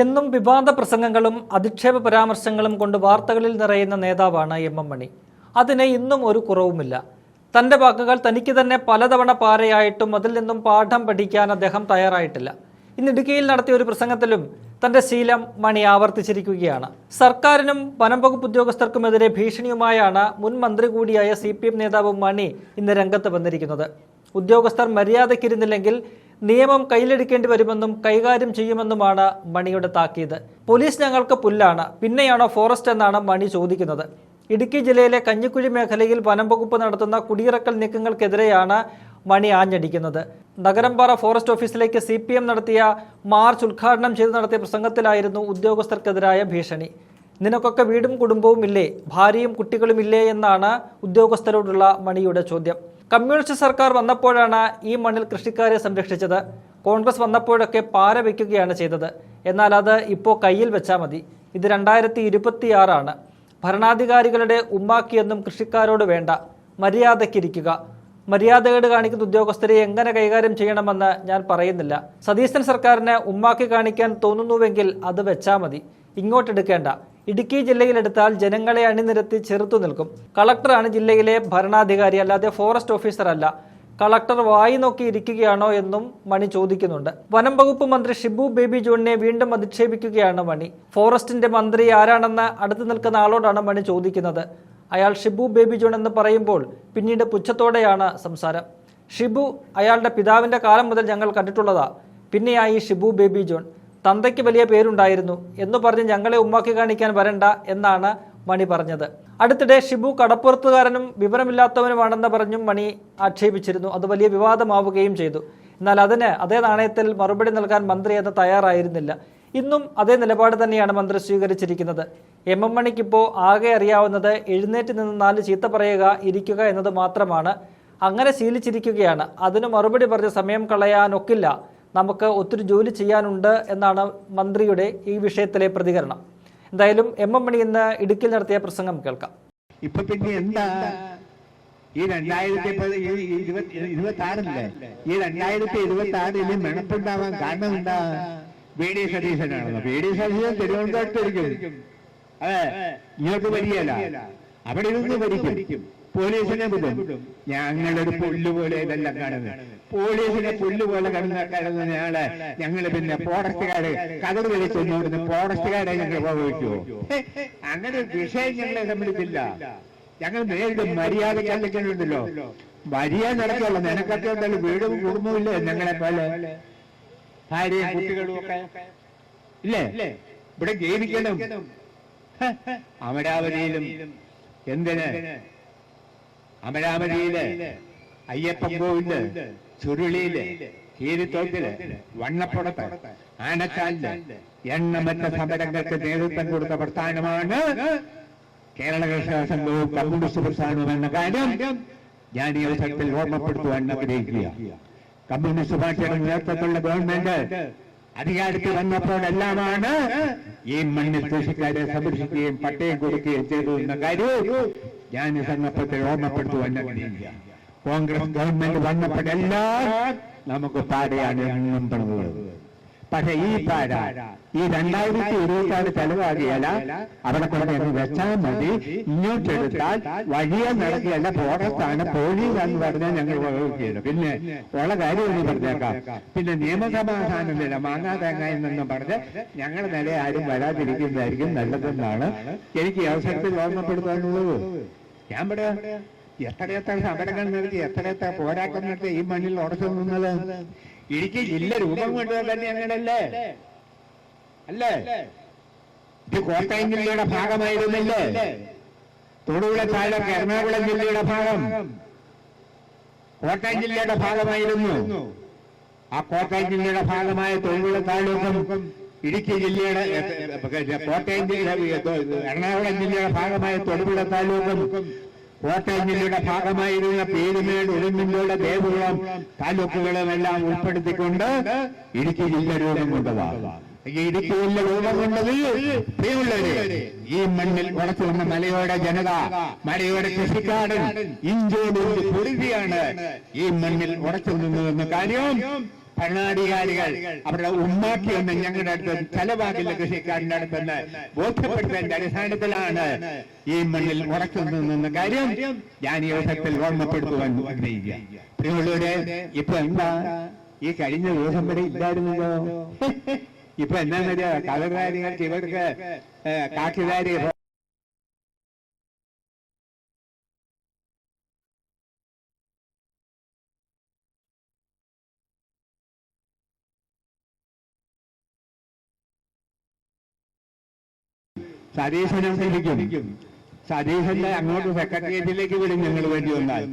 എന്നും വിവാദ പ്രസംഗങ്ങളും അധിക്ഷേപ പരാമർശങ്ങളും കൊണ്ട് വാർത്തകളിൽ നിറയുന്ന നേതാവാണ് എം മണി. അതിന് ഇന്നും ഒരു കുറവുമില്ല. തന്റെ വാക്കുകൾ തനിക്ക് തന്നെ പലതവണ പാരയായിട്ടും അതിൽ നിന്നും പാഠം പഠിക്കാൻ അദ്ദേഹം തയ്യാറായിട്ടില്ല. ഇന്ന് ഇടുക്കിയിൽ നടത്തിയ ഒരു പ്രസംഗത്തിലും തന്റെ ശീലം മണി ആവർത്തിച്ചിരിക്കുകയാണ്. സർക്കാരിനും വനം വകുപ്പ് ഉദ്യോഗസ്ഥർക്കുമെതിരെ ഭീഷണിയുമായാണ് മുൻ മന്ത്രി കൂടിയായ CPM നേതാവ് മണി ഇന്ന് രംഗത്ത് വന്നിരിക്കുന്നത്. ഉദ്യോഗസ്ഥർ മര്യാദയ്ക്കിരുന്നില്ലെങ്കിൽ നിയമം കയ്യിലെടുക്കേണ്ടി വരുമെന്നും കൈകാര്യം ചെയ്യുമെന്നുമാണ് മണിയുടെ താക്കീത്. പോലീസ് ഞങ്ങൾക്ക് പുല്ലാണ്, പിന്നെയാണോ ഫോറസ്റ്റ് എന്നാണ് മണി ചോദിക്കുന്നത്. ഇടുക്കി ജില്ലയിലെ കഞ്ഞിക്കുഴി മേഖലയിൽ വനം വകുപ്പ് നടത്തുന്ന കുടിയിറക്കൽ നീക്കങ്ങൾക്കെതിരെയാണ് മണി ആഞ്ഞടിക്കുന്നത്. നഗരംപാറ ഫോറസ്റ്റ് ഓഫീസിലേക്ക് CPM നടത്തിയ മാർച്ച് ഉദ്ഘാടനം ചെയ്ത് നടത്തിയ പ്രസംഗത്തിലായിരുന്നു ഉദ്യോഗസ്ഥർക്കെതിരായ ഭീഷണി. നിനക്കൊക്കെ വീടും കുടുംബവും ഇല്ലേ, ഭാര്യയും കുട്ടികളും ഇല്ലേ എന്നാണ് ഉദ്യോഗസ്ഥരോടുള്ള മണിയുടെ ചോദ്യം. കമ്മ്യൂണിസ്റ്റ് സർക്കാർ വന്നപ്പോഴാണ് ഈ മണ്ണിൽ കൃഷിക്കാരെ സംരക്ഷിച്ചത്. കോൺഗ്രസ് വന്നപ്പോഴൊക്കെ പാര വയ്ക്കുകയാണ് ചെയ്തത്. എന്നാൽ അത് ഇപ്പോൾ കയ്യിൽ വെച്ചാൽ മതി. ഇത് 2026 ഭരണാധികാരികളുടെ ഉമ്മാക്കിയെന്നും കൃഷിക്കാരോട് വേണ്ട, മര്യാദയ്ക്കിരിക്കുക. മര്യാദകേട് കാണിക്കുന്ന ഉദ്യോഗസ്ഥരെ എങ്ങനെ കൈകാര്യം ചെയ്യണമെന്ന് ഞാൻ പറയുന്നില്ല. സതീശൻ സർക്കാരിന് ഉമ്മാക്കി കാണിക്കാൻ തോന്നുന്നുവെങ്കിൽ അത് വെച്ചാൽ മതി, ഇങ്ങോട്ടെടുക്കേണ്ട. ഇടുക്കി ജില്ലയിലെടുത്താൽ ജനങ്ങളെ അണിനിരത്തി ചെറുത്തു നിൽക്കും. കളക്ടറാണ് ജില്ലയിലെ ഭരണാധികാരി, അല്ലാതെ ഫോറസ്റ്റ് ഓഫീസർ അല്ല. കളക്ടർ വായി നോക്കി ഇരിക്കുകയാണോ എന്നും മണി ചോദിക്കുന്നുണ്ട്. വനം വകുപ്പ് മന്ത്രി ഷിബു ബേബി ജോണിനെ വീണ്ടും അധിക്ഷേപിക്കുകയാണ് മണി. ഫോറസ്റ്റിന്റെ മന്ത്രി ആരാണെന്ന് അടുത്ത് നിൽക്കുന്ന ആളോടാണ് മണി ചോദിക്കുന്നത്. അയാൾ ഷിബു ബേബി ജോൺ എന്ന് പറയുമ്പോൾ പിന്നീട് പുച്ഛത്തോടെയാണ് സംസാരം. ഷിബു അയാളുടെ പിതാവിന്റെ കാലം മുതൽ ഞങ്ങൾ കണ്ടിട്ടുള്ളതാ, പിന്നെയായി ഷിബു ബേബി ജോൺ. തന്തയ്ക്ക് വലിയ പേരുണ്ടായിരുന്നു എന്ന് പറഞ്ഞ് ഞങ്ങളെ ഉമ്മാക്കി കാണിക്കാൻ വരണ്ട എന്നാണ് മണി പറഞ്ഞത്. അടുത്തിടെ ഷിബു കടപ്പുറത്തുകാരനും വിവരമില്ലാത്തവനുമാണെന്ന് പറഞ്ഞും മണി ആക്ഷേപിച്ചിരുന്നു. അത് വലിയ വിവാദമാവുകയും ചെയ്തു. എന്നാൽ അതിന് അതേ നാണയത്തിൽ മറുപടി നൽകാൻ മന്ത്രി എന്ന് തയ്യാറായിരുന്നില്ല. ഇന്നും അതേ നിലപാട് തന്നെയാണ് മന്ത്രി സ്വീകരിച്ചിരിക്കുന്നത്. എം മണിക്കിപ്പോൾ ആകെ അറിയാവുന്നത് എഴുന്നേറ്റ് നിന്ന് 4 ചീത്ത പറയുക, ഇരിക്കുക എന്നത് മാത്രമാണ്. അങ്ങനെ ശീലിച്ചിരിക്കുകയാണ്. അതിന് മറുപടി പറഞ്ഞ് സമയം കളയാനൊക്കില്ല, നമുക്ക് ഒത്തിരി ജോലി ചെയ്യാനുണ്ട് എന്നാണ് മന്ത്രിയുടെ ഈ വിഷയത്തിലെ പ്രതികരണം. എന്തായാലും എം മണി ഇന്ന് ഇടുക്കിയിൽ നടത്തിയ പ്രസംഗം കേൾക്കാം. ഇപ്പൊ പിന്നെ എന്താ ഈ 2026 മെണപ്പുണ്ടാവാൻ കാരണം എന്താ? VD സതീശനാണല്ലോ. VD സതീശൻ തിരുവനന്തപുരത്തിരിക്കും, അതെ, ഇങ്ങോട്ട് വരികയല്ല, അവിടെ ഇരുന്ന് ഭരിക്കും. പോലീസിനെ വിടും. ഞങ്ങളൊരു പുല്ലുപോലെ ഇതെല്ലാം കാണുന്നത്. പോലീസിനെ പുല്ലുപോലെ കിടന്ന ഞങ്ങള് പിന്നെ ഫോറസ്റ്റുകാര് കതറ് കളിച്ചോടുന്ന ഫോറസ്റ്റുകാരെ ഞങ്ങൾ ഉപയോഗിക്കുമോ? അങ്ങനെ ഒരു വിഷയം ഞങ്ങളെ സംബന്ധിച്ചില്ല. ഞങ്ങൾ നേരിടും. മര്യാദ കണ്ടിട്ടുണ്ടല്ലോ, മര്യാദ നടക്കുള്ളൂ. നിനക്കൊക്കെ ഉണ്ടല്ലോ വീടും കുടുംബവും ഇല്ലേ? ഞങ്ങളെ പോലെ ഭാര്യയും കുട്ടികളും ഒക്കെ ഇല്ലേ? ഇവിടെ ജീവിക്കണം. അമരാവതിയിലും എന്തിന്? അമരാവതിയില്, അയ്യപ്പൻകോവില്, ചുരുളിയില്, കീരിത്തോട്ടില്, വണ്ണപ്പുറത്ത്, ആനച്ചാലില് എണ്ണമറ്റ സമരങ്ങൾക്ക് നേതൃത്വം കൊടുത്ത പ്രസ്ഥാനമാണ് കേരള കർഷക സംഘവും കമ്മ്യൂണിസ്റ്റ് പ്രസ്ഥാനവും എന്ന കാര്യം ഞാൻ ഈ അവസരത്തിൽ ഓർമ്മപ്പെടുത്തുവാൻ ആഗ്രഹിക്കുക. കമ്മ്യൂണിസ്റ്റ് പാർട്ടിയുടെ നേതൃത്വത്തിലുള്ള ഗവൺമെന്റ് അധികാരത്തിൽ വന്നപ്പോഴെല്ലാമാണ് ഈ മണ്ണിൽ കൃഷിക്കാരെ സംരക്ഷിക്കുകയും പട്ടയം കൊടുക്കുകയും ചെയ്തു എന്ന കാര്യവും ഞാൻ ഈ സന്ദർഭത്തിൽ ഓർമ്മപ്പെടുത്തുവാൻ ആഗ്രഹിക്കുക. കോൺഗ്രസ് ഗവൺമെന്റ് വന്നപ്പോഴെല്ലാം നമുക്ക് പാടയാണ് എന്നും പറഞ്ഞത്. പക്ഷെ ഈ പാട ഈ 2026 ചെലവാകിയല്ല, അവിടെ കൊണ്ട് വെച്ചാൽ മതി. ഇങ്ങോട്ടെടുത്താൽ വഴിയെ നടക്കുകയല്ല, ഫോറസ്റ്റാണ്, പോലീസാന്ന് പറഞ്ഞാൽ ഞങ്ങൾ വകുക്കുകയില്ല. പിന്നെ ഉള്ള കാര്യം എന്ന് പറഞ്ഞേക്കാം. പിന്നെ നിയമസമാധാനമില്ല, മാങ്ങാ തേങ്ങയിൽ നിന്നും പറഞ്ഞ് ഞങ്ങളുടെ നില ആരും വരാതിരിക്കുന്നതായിരിക്കും നല്ലതെന്നാണ് എനിക്ക് ഈ അവസരത്തിൽ ഓർമ്മപ്പെടുത്താനുള്ളത്. ഞാൻ ഇവിടെ എത്രയെത്ര സമരങ്ങൾ നടത്തി, എത്രയെത്ര പോരാട്ടം നടത്തി ഈ മണ്ണിൽ ഉറച്ചു നിന്നത്. ഇടുക്കി ജില്ല രൂപം കൊണ്ടത് തന്നെ അങ്ങനല്ലേ? അല്ലേ? ഇത് കോട്ടയം ജില്ലയുടെ ഭാഗമായിരുന്നില്ലേ? തൊടുപുഴ താലൂക്ക് എറണാകുളം ജില്ലയുടെ ഭാഗം കോട്ടയം ജില്ലയുടെ ഭാഗമായിരുന്നു. ആ കോട്ടയം ജില്ലയുടെ ഭാഗമായ തൊടുപുഴ താലൂക്കും ഇടുക്കി ജില്ലയുടെ കോട്ടയം ജില്ല, എറണാകുളം ജില്ലയുടെ ഭാഗമായ തൊടുപുഴ താലൂക്കും കോട്ടയം ജില്ലയുടെ ഭാഗമായിരുന്ന പീരുമേട്, ഉടുമ്പൻചോല, ദേവികുളം താലൂക്കുകളും എല്ലാം ഉൾപ്പെടുത്തിക്കൊണ്ട് ഇടുക്കി ജില്ല രൂപം കൊണ്ടതാണ്. ഈ ഇടുക്കി ജില്ല രൂപം കൊണ്ടത് പ്രിയമുള്ളവരെ, ഈ മണ്ണിൽ ഉറച്ചു വന്ന മലയോര ജനത, മലയോര കൃഷിക്കാരൻ ഇഞ്ചോട് പൊരുതിയാണ് ഈ മണ്ണിൽ ഉറച്ചു നിന്നതെന്ന കാര്യം ഭരണാധികാരികൾ അവരുടെ ഉമ്മാക്കിയൊന്ന് ഞങ്ങളുടെ അടുത്ത് ചെലവാകില്ല കൃഷിക്കാരന്റെ അടുത്തെന്ന് ബോധ്യപ്പെടുത്തതിന്റെ അടിസ്ഥാനത്തിലാണ് ഈ മണ്ണിൽ ഉറച്ചു നിന്ന കാര്യം ഞാൻ ഈ അവസരത്തിൽ ഓർമ്മപ്പെടുത്തുവാൻ ആഗ്രഹിക്കുക. പ്രിയമുള്ളവരെ, ഇപ്പൊ എന്താ ഈ കഴിഞ്ഞ ദിവസം വരെ ഇല്ലായിരുന്നല്ലോ. ഇപ്പൊ എന്താ കളർധാരികൾക്ക് ഇവർക്ക് കാക്കിധാരി സതീശനെ വിളിക്കും. സതീശന്റെ അങ്ങോട്ട് സെക്രട്ടേറിയറ്റിലേക്ക് വിടും ഞങ്ങൾ വേണ്ടി വന്നാൽ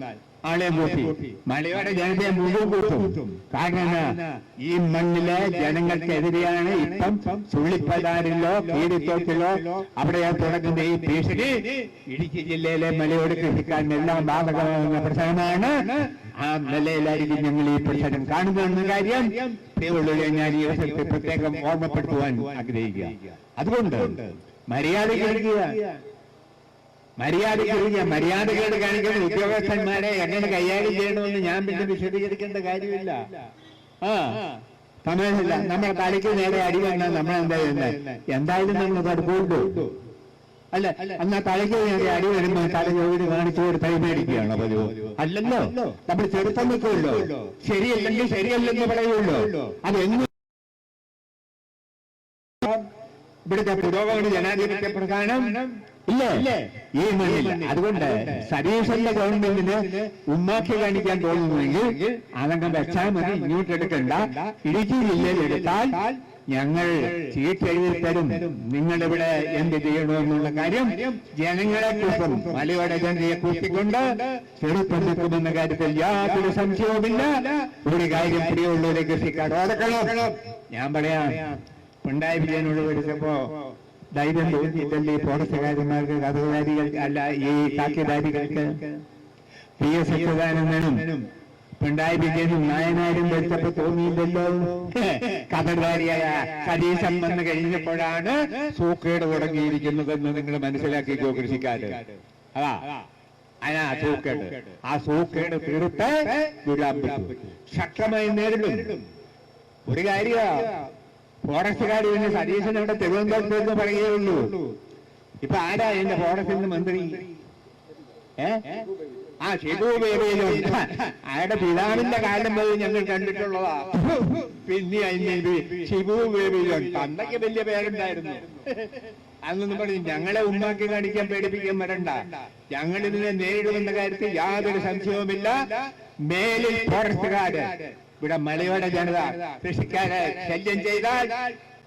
ആളെ കൂട്ടി മലയോര ജനതയെ മുഴുവൻ കൂട്ടും. കാരണം ഈ മണ്ണിലെ ജനങ്ങൾക്കെതിരെയാണ് ഇപ്പം ചുള്ളിപ്പതാരിലോ കീരിത്തോട്ടിലോ അവിടെ തുടങ്ങുന്ന ഈ ഭീഷണി ഇടുക്കി ജില്ലയിലെ മലയോട് കൃഷിക്കാരനെല്ലാം ബാധകമാകുന്ന പ്രശ്നമാണ്. ആ നിലയിലായിരിക്കും ഞങ്ങൾ ഈ പ്രശ്നം കാണുന്ന കാര്യം പ്രിയമുള്ളവരെ ഞാൻ ഈ അവസരത്തിൽ പ്രത്യേകം ഓർമ്മപ്പെടുത്തുവാൻ ആഗ്രഹിക്കുക. അതുകൊണ്ട് മര്യാദകേട് കാണിക്കുന്ന ഉദ്യോഗസ്ഥന്മാരെ എങ്ങനെ കൈകാര്യം ചെയ്യണമെന്ന് ഞാൻ പിന്നെ വിശദീകരിക്കേണ്ട കാര്യമില്ല. സമയമില്ല. നമ്മുടെ തലയ്ക്ക് നേരെ അടി വന്നാൽ നമ്മൾ എന്താ ചെയ്യുന്നത്? എന്തായാലും നമ്മൾ തടുപ്പുണ്ടോ അല്ല? എന്നാ തലയ്ക്ക് നേരെ അടി വരുമ്പോൾ തല ജോലി കാണിച്ചു ഒരു തൈ മേടിക്കുകയാണോ പതിവ്? അല്ലല്ലോ. നമ്മൾ ചെറുത്തം നിൽക്കുമല്ലോ. ശരിയല്ലെങ്കിൽ ശരിയല്ലെന്ന് പറയുമല്ലോ. അതെങ്ങനെ ഇവിടുത്തെ പുരോഗമന ജനാധിപത്യ പ്രധാനം ഇല്ലേ ഈ മണ്ണിൽ? അതുകൊണ്ട് സതീശന്റെ ഗവൺമെന്റിന് ഉമ്മാക്കി കാണിക്കാൻ തോന്നുന്നുവെങ്കിൽ അതങ്ങ് വെച്ചാൽ മതി, ഇങ്ങോട്ടെടുക്കണ്ട. ഇടുക്കി ജില്ലയിൽ എടുത്താൽ ഞങ്ങൾ ചീട്ടെഴുതി തരും. നിങ്ങളിവിടെ എന്ത് ചെയ്യണമെന്നുള്ള കാര്യം ജനങ്ങളെ കുറിച്ചും മലയോടെ ജനതയെ കൂട്ടിക്കൊണ്ട് ചെറുപ്പമെന്ന കാര്യത്തിൽ യാതൊരു സംശയവുമില്ല. ഒരു കാര്യം പ്രിയമുള്ളവരെ കൃഷിക്കാർ ഓർക്കണം. ഞാൻ പറയാം, പിണറായി വിജയനോട് വിളിച്ചപ്പോ ധൈര്യം തോന്നിയിട്ടല്ലേ ഫോറസ്റ്റുകാരന്മാർക്ക് കഥകാരികൾ അല്ല ഈ കാക്കിധാരികൾക്ക് PS അച്യുതാനന്ദനും പിണറായി വിജയനും നായനാരും വിളിച്ചപ്പോ തോന്നിയില്ലല്ലോ. കഥകാരിയായ സതീശൻ വന്ന് കഴിഞ്ഞപ്പോഴാണ് സൂക്കേട് തുടങ്ങിയിരിക്കുന്നതെന്ന് നിങ്ങൾ മനസ്സിലാക്കിക്കോ കൃഷിക്കാര്. സൂക്കേട് ആ സൂക്കേട് തീർത്ത് ശക്തമായി നേരിടും. ഒരു കാര്യ ഫോറസ്റ്റുകാർ പിന്നെ സതീശൻ അവിടെ തിരുവനന്തപുരത്ത് എന്ന് പറയുകയുള്ളൂ. ഇപ്പൊ ആരാ എന്റെ ഫോറസ്റ്റിന്റെ മന്ത്രി? ഷിബു ബേബിയിലുണ്ട്. അയാളുടെ പിതാവിന്റെ കാലം മുതൽ ഞങ്ങൾ കണ്ടിട്ടുള്ളതാ. പിന്നെ അതിന് ഷിബു ബേബിയിലുണ്ട്. അന്നൊക്കെ വലിയ പേരുണ്ടായിരുന്നു. അന്നൊന്നും പറഞ്ഞു ഞങ്ങളെ ഉമ്മാക്കി കാണിക്കാൻ പേടിപ്പിക്കാൻ വരണ്ട. ഞങ്ങൾ ഇതിനെ നേരിടുമെന്ന കാര്യത്തിൽ യാതൊരു സംശയവുമില്ല. മേലിൽ ഫോറസ്റ്റുകാര് ഇവിടെ മലയോര ജനത കൃഷിക്കാരെ ശല്യം ചെയ്താൽ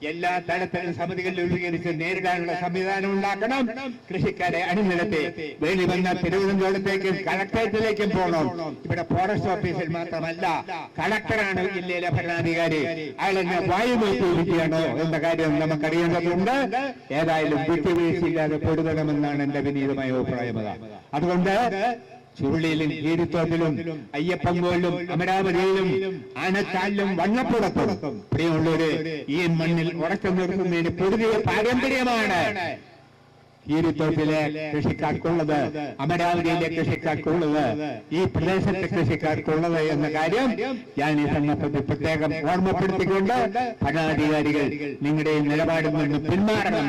എല്ലാ തലത്തിലും സമിതികളിൽ രൂപീകരിച്ച് നേരിടാനുള്ള സംവിധാനം ഉണ്ടാക്കണം. കൃഷിക്കാരെ അണിനിരത്തി വേണ്ടി വന്ന തിരുവനന്തപുരത്തേക്കും കളക്ടറേറ്റിലേക്കും പോകണം. ഇവിടെ ഫോറസ്റ്റ് ഓഫീസിൽ മാത്രമല്ല, കളക്ടറാണ് ജില്ലയിലെ ഭരണാധികാരി. അയാളെന്നെ വായു നോക്കിയിരിക്കുകയാണോ എന്ന കാര്യം നമുക്കറിയേണ്ടതുണ്ട്. ഏതായാലും വിട്ടുവീഴ്ചയില്ലാതെ പൊരുതണമെന്നാണ് എന്റെ വിനീതമായ അഭിപ്രായം. അതുകൊണ്ട് ചുരുളിയിലും കീരിത്തോട്ടിലും അയ്യപ്പങ്കോലിലും അമരാവതിയിലും ആനച്ചാലിലും വണ്ണപ്പുറത്തും പ്രിയമുള്ളവര് ഈ മണ്ണിൽ ഉറച്ചു നിർത്തുന്നതിന് പൊതുവെ പാരമ്പര്യമാണ് കീരിത്തോട്ടിലെ കൃഷിക്കാർക്കുള്ളത്, അമരാവതിയിലെ കൃഷിക്കാർക്കുള്ളത്, ഈ പ്രദേശത്തെ കൃഷിക്കാർക്കുള്ളത് എന്ന കാര്യം ഞാൻ ഈ സന്ദർഭത്തിൽ പ്രത്യേകം ഓർമ്മപ്പെടുത്തിക്കൊണ്ട് ഭരണാധികാരികൾ നിങ്ങളുടെ നിലപാടിൽ നിന്ന് പിന്മാറണം.